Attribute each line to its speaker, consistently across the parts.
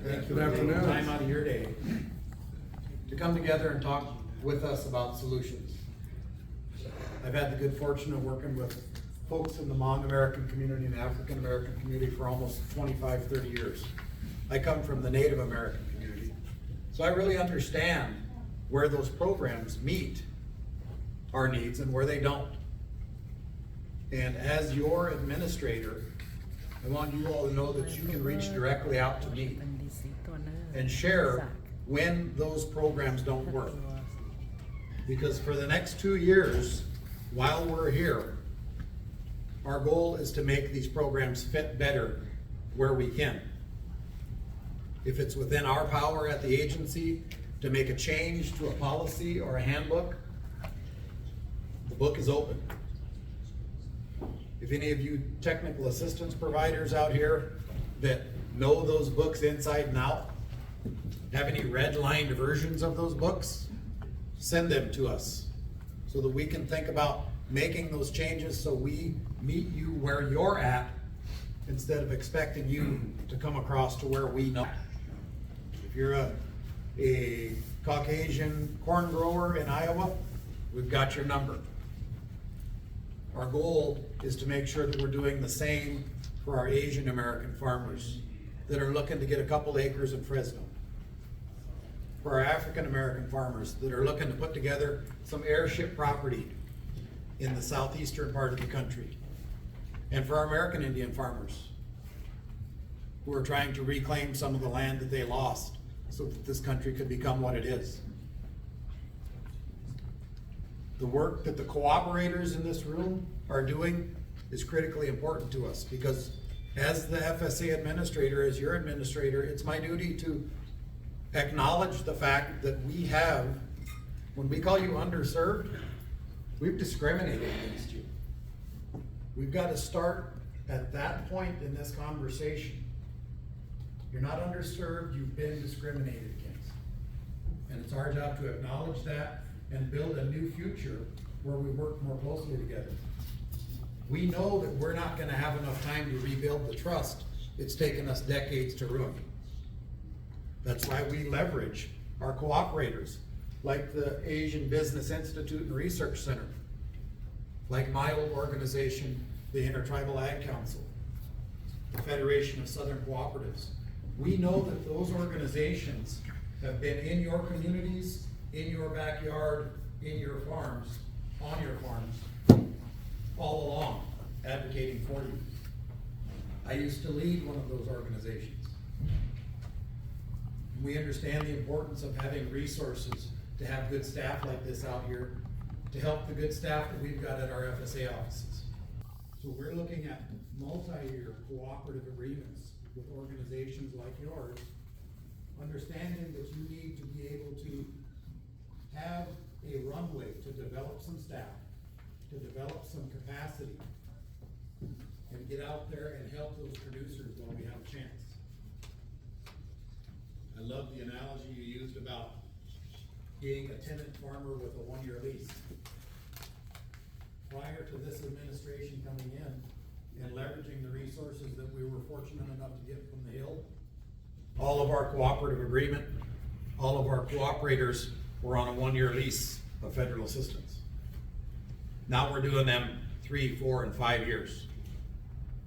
Speaker 1: Thank you
Speaker 2: Good
Speaker 1: for taking
Speaker 2: afternoon.
Speaker 1: time out of your day to come together and talk with us about solutions. I've had the good fortune of working with folks in the Hmong American community and African American community for almost 25, 30 years. I come from the Native American community, so I really understand where those programs meet our needs and where they don't. And as your administrator, I want you all to know that you can reach directly out to me and share when those programs don't work. Because for the next 2 years, while we're here, our goal is to make these programs fit better where we can. If it's within our power at the agency to make a change to a policy or a handbook, the book is open. If any of you technical assistance providers out here that know those books inside and out, have any red-lined versions of those books, send them to us so that we can think about making those changes so we meet you where you're at instead of expecting you to come across to where we know. If you're a Caucasian corn grower in Iowa, we've got your number. Our goal is to make sure that we're doing the same for our Asian American farmers that are looking to get a couple acres in Fresno. For our African American farmers that are looking to put together some airship property in the southeastern part of the country. And for our American Indian farmers who are trying to reclaim some of the land that they lost so that this country could become what it is. The work that the cooperators in this room are doing is critically important to us because as the FSA administrator, as your administrator, it's my duty to acknowledge the fact that we have, when we call you underserved, we've discriminated against you. We've got to start at that point in this conversation. You're not underserved, you've been discriminated against. And it's our job to acknowledge that and build a new future where we work more closely together. We know that we're not gonna have enough time to rebuild the trust it's taken us decades to ruin. That's why we leverage our cooperators, like the Asian Business Institute and Research Center, like my old organization, the Intertribal Ag Council, the Federation of Southern Cooperatives. We know that those organizations have been in your communities, in your backyard, in your farms, on your farms, all along, advocating for you. I used to lead one of those organizations. We understand the importance of having resources to have good staff like this out here to help the good staff that we've got at our FSA offices. So we're looking at multi-year cooperative agreements with organizations like yours, understanding that you need to be able to have a runway to develop some staff, to develop some capacity, and get out there and help those producers while we have a chance. I love the analogy you used about being a tenant farmer with a 1-year lease. Prior to this administration coming in and leveraging the resources that we were fortunate enough to get from the Hill, all of our cooperative agreement, all of our cooperators were on a 1-year lease of federal assistance. Now we're doing them 3, 4, and 5 years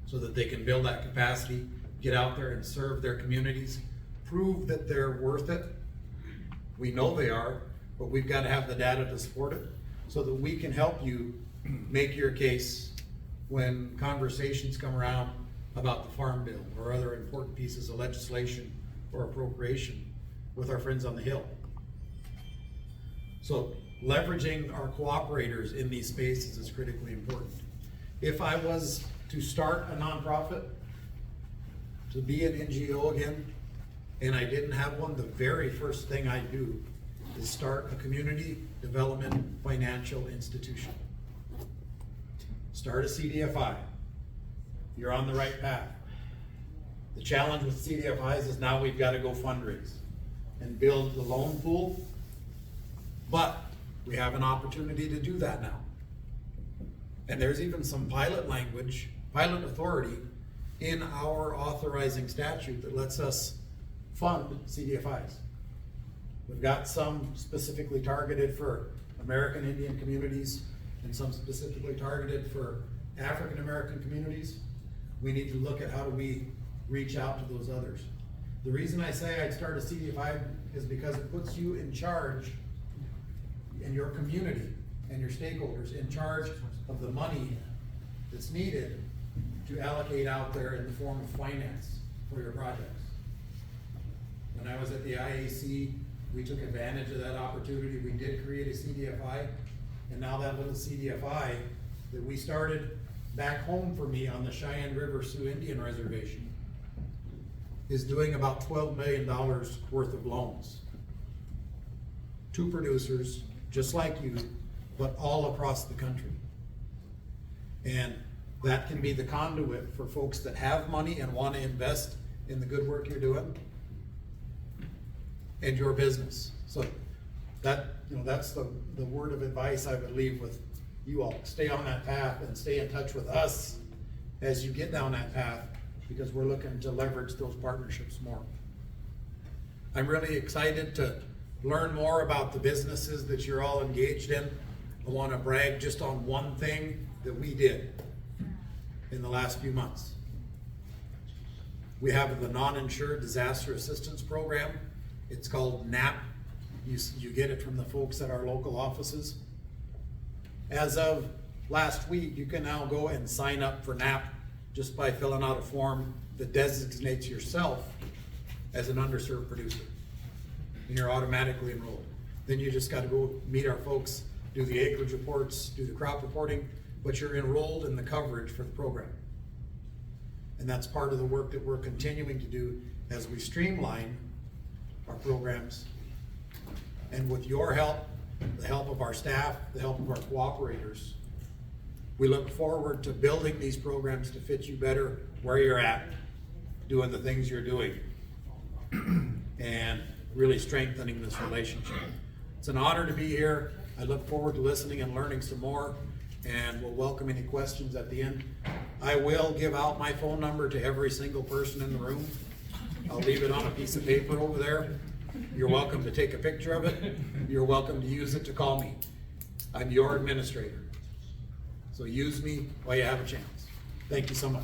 Speaker 1: so that they can build that capacity, get out there and serve their communities, prove that they're worth it. We know they are, but we've got to have the data to support it so that we can help you make your case when conversations come around about the Farm Bill or other important pieces of legislation or appropriation with our friends on the Hill. So leveraging our cooperators in these spaces is critically important. If I was to start a nonprofit, to be an NGO again, and I didn't have one, the very first thing I do is start a community development financial institution. Start a CDFI. You're on the right path. The challenge with CDFIs is now we've got to go fundraise and build the loan pool, but we have an opportunity to do that now. And there's even some pilot authority in our authorizing statute that lets us fund CDFIs. We've got some specifically targeted for American Indian communities and some specifically targeted for African American communities. We need to look at how do we reach out to those others. The reason I say I'd start a CDFI is because it puts you in charge, and your community and your stakeholders in charge of the money that's needed to allocate out there in the form of finance for your projects. When I was at the IAC, we took advantage of that opportunity. We did create a CDFI, and now that little CDFI that we started back home for me on the Cheyenne River Sioux Indian Reservation is doing about $12 million worth of loans to producers just like you, but all across the country. And that can be the conduit for folks that have money and want to invest in the good work you're doing and your business. So that, that's the word of advice I would leave with you all. Stay on that path and stay in touch with us as you get down that path, because we're looking to leverage those partnerships more. I'm really excited to learn more about the businesses that you're all engaged in. I want to brag just on one thing that we did in the last few months. We have the Non-Insured Disaster Assistance Program. It's called NAP. You get it from the folks at our local offices. As of last week, you can now go and sign up for NAP just by filling out a form that designates yourself as an underserved producer. And you're automatically enrolled. Then you just gotta go meet our folks, do the acreage reports, do the crop reporting, but you're enrolled in the coverage for the program. And that's part of the work that we're continuing to do as we streamline our programs. And with your help, the help of our staff, the help of our cooperators, we look forward to building these programs to fit you better where you're at, doing the things you're doing, and really strengthening this relationship. It's an honor to be here. I look forward to listening and learning some more, and we'll welcome any questions at the end. I will give out my phone number to every single person in the room. I'll leave it on a piece of paper over there. You're welcome to take a picture of it. You're welcome to use it to call me. I'm your administrator. So use me while you have a chance. Thank you so much.